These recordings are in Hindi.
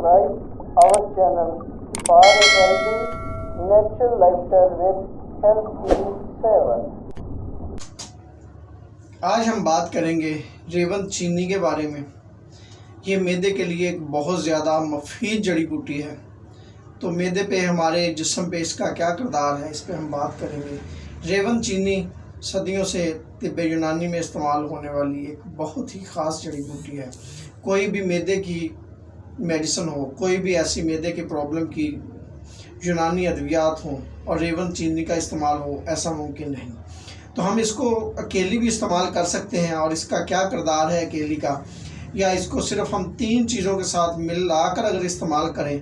subscribe our channel for a healthy natural lifestyle with Health7। आज हम बात करेंगे रेवंत चीनी के बारे में। ये मैदे के लिए एक बहुत ज़्यादा मुफीद जड़ी बूटी है। तो मैदे पे हमारे जिस्म पे इसका क्या किरदार है, इस पे हम बात करेंगे। रेवंत चीनी सदियों से तिब्ब यूनानी में इस्तेमाल होने वाली एक बहुत ही ख़ास जड़ी बूटी है। कोई भी मैदे की मेडिसिन हो, कोई भी ऐसी मैदे की प्रॉब्लम की यूनानी अद्वियात हों और रेवंत चीनी का इस्तेमाल हो, ऐसा मुमकिन नहीं। तो हम इसको अकेली भी इस्तेमाल कर सकते हैं। और इसका क्या किरदार है अकेली का, या इसको सिर्फ हम 3 चीज़ों के साथ मिलाकर अगर इस्तेमाल करें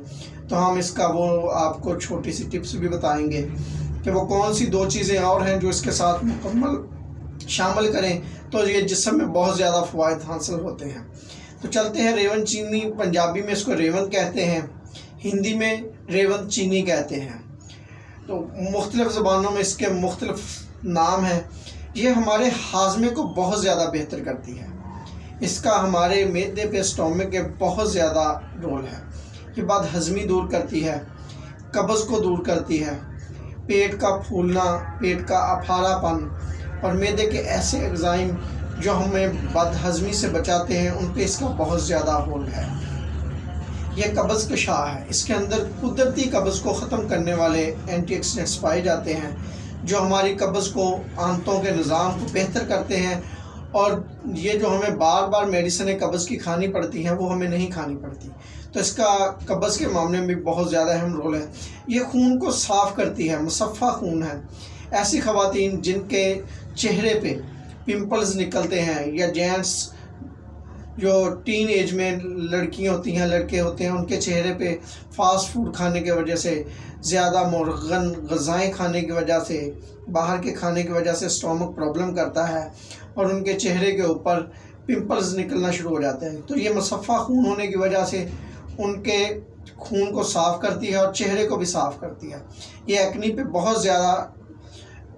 तो हम इसका वो आपको छोटी सी टिप्स भी बताएंगे कि वो कौन सी 2 चीज़ें और हैं जो इसके साथ मुकम्मल शामिल करें तो ये जिस्म में बहुत ज़्यादा फ़वाइद हासिल होते हैं। तो चलते हैं। रेवंत चीनी, पंजाबी में इसको रेवंत कहते हैं, हिंदी में रेवंत चीनी कहते हैं। तो मुख्तलिफ़ ज़बानों में इसके मुख्तलिफ़ नाम हैं। ये हमारे हाजमे को बहुत ज़्यादा बेहतर करती है। इसका हमारे मैदे पे, स्टोमक के बहुत ज़्यादा रोल है। ये बदहज़मी दूर करती है, कब्ज़ को दूर करती है, पेट का फूलना, पेट का अफारापन और मैदे के ऐसे एंजाइम जो हमें बदहज़मी से बचाते हैं, उन पे इसका बहुत ज़्यादा रोल है। यह कब्ज़ कशा है। इसके अंदर कुदरती कब्ज़ को ख़त्म करने वाले एंटीऑक्सीडेंट्स पाए जाते हैं जो हमारी कब्ज़ को, आंतों के निज़ाम को बेहतर करते हैं। और ये जो हमें बार बार मेडिसिनें कब्ज़ की खानी पड़ती हैं, वो हमें नहीं खानी पड़ती। तो इसका कब्ज़ के मामले में भी बहुत ज़्यादा अहम रोल है। ये खून को साफ़ करती है, मुसफ़ा खून है। ऐसी ख़वातीन जिनके चेहरे पे पिंपल्स निकलते हैं, या जेंट्स जो टीन एज में लड़कियां होती हैं, लड़के होते हैं, उनके चेहरे पे फास्ट फूड खाने की वजह से, ज़्यादा मुरगन ग़ज़ाएँ खाने की वजह से, बाहर के खाने की वजह से स्टोमक प्रॉब्लम करता है और उनके चेहरे के ऊपर पिंपल्स निकलना शुरू हो जाते हैं। तो ये मुसफ़ा खून होने की वजह से उनके खून को साफ़ करती है और चेहरे को भी साफ़ करती है। ये एक्नी पे बहुत ज़्यादा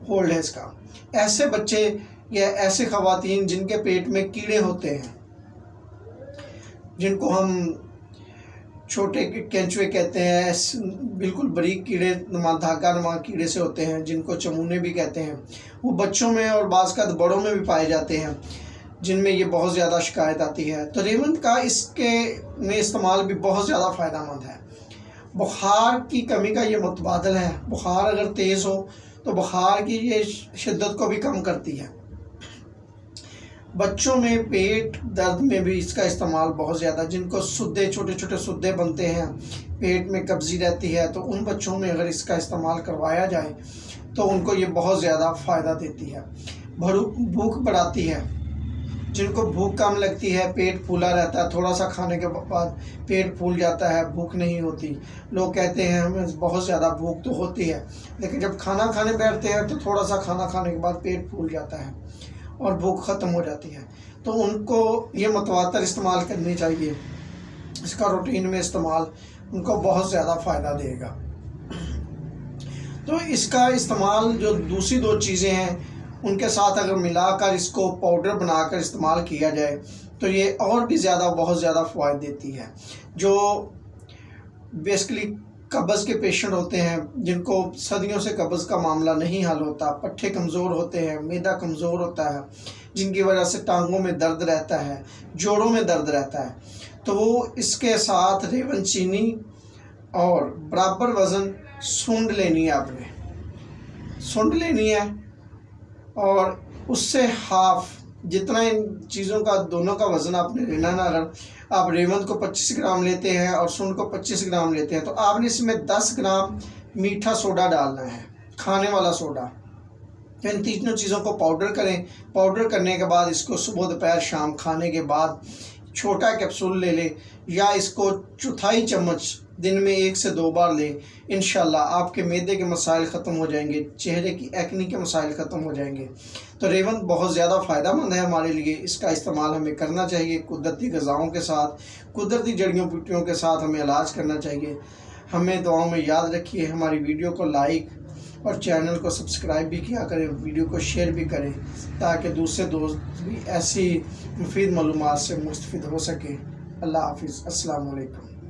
होल्ड है इसका। ऐसे बच्चे या ऐसे ख़वातीन जिनके पेट में कीड़े होते हैं, जिनको हम छोटे केंचुए कहते हैं, बिल्कुल बारीक कीड़े नुमा, धागा नुमा कीड़े से होते हैं, जिनको चमूने भी कहते हैं, वो बच्चों में और बाज़ का बड़ों में भी पाए जाते हैं, जिनमें ये बहुत ज़्यादा शिकायत आती है। तो रेवंत का इसके में इस्तेमाल भी बहुत ज़्यादा फ़ायदेमंद है। बुखार की कमी का ये मुतबादल है। बुखार अगर तेज़ हो तो बुखार की ये शिद्दत को भी कम करती है। बच्चों में पेट दर्द में भी इसका इस्तेमाल बहुत ज़्यादा, जिनको सुद्दे, छोटे छोटे सुद्दे बनते हैं, पेट में कब्ज़ी रहती है, तो उन बच्चों में अगर इसका इस्तेमाल करवाया जाए तो उनको ये बहुत ज़्यादा फ़ायदा देती है। भूख बढ़ाती है। जिनको भूख कम लगती है, पेट फूला रहता है, थोड़ा सा खाने के बाद पेट फूल जाता है, भूख नहीं होती। लोग कहते हैं हमें बहुत ज़्यादा भूख तो होती है, लेकिन जब खाना खाने बैठते हैं तो थोड़ा सा खाना खाने के बाद पेट फूल जाता है और भूख ख़त्म हो जाती है। तो उनको ये मतवातर इस्तेमाल करनी चाहिए। इसका रूटीन में इस्तेमाल उनको बहुत ज़्यादा फ़ायदा देगा। तो इसका इस्तेमाल जो दूसरी 2 चीज़ें हैं उनके साथ अगर मिलाकर इसको पाउडर बनाकर इस्तेमाल किया जाए तो ये और भी ज़्यादा, बहुत ज़्यादा फ़वाइद देती है। जो बेसिकली कब्ज़ के पेशेंट होते हैं, जिनको सदियों से कब्ज़ का मामला नहीं हल होता, पट्ठे कमज़ोर होते हैं, मैदा कमज़ोर होता है, जिनकी वजह से टांगों में दर्द रहता है, जोड़ों में दर्द रहता है, तो वो इसके साथ रेवंत चीनी और बराबर वज़न सूंड लेनी है। आपने सूंड लेनी है और उससे हाफ जितना इन चीज़ों का, दोनों का वज़न आपने लेना ना। अगर आप रेवंत को 25 ग्राम लेते हैं और सूंड को 25 ग्राम लेते हैं तो आपने इसमें 10 ग्राम मीठा सोडा डालना है, खाने वाला सोडा। तो इन तीनों चीज़ों को पाउडर करें। पाउडर करने के बाद इसको सुबह, दोपहर, शाम खाने के बाद छोटा कैप्सूल ले लें, या इसको चौथाई चम्मच दिन में 1 से 2 बार लें। इंशाल्लाह आपके मैदे के मसाइल ख़त्म हो जाएंगे, चेहरे की एक्नी के मसाइल ख़त्म हो जाएंगे। तो रेवंत बहुत ज़्यादा फ़ायदेमंद है हमारे लिए। इसका इस्तेमाल हमें करना चाहिए। कुदरती ग़िज़ाओं के साथ, कुदरती जड़ियों बूटियों के साथ हमें इलाज करना चाहिए। हमें दुआओं में याद रखिए। हमारी वीडियो को लाइक और चैनल को सब्सक्राइब भी किया करें, वीडियो को शेयर भी करें, ताकि दूसरे दोस्त भी ऐसी मुफीद मालूमात से मुस्तफ़िद हो सके। अल्लाह हाफ़िज़। अस्सलाम वालेकुम।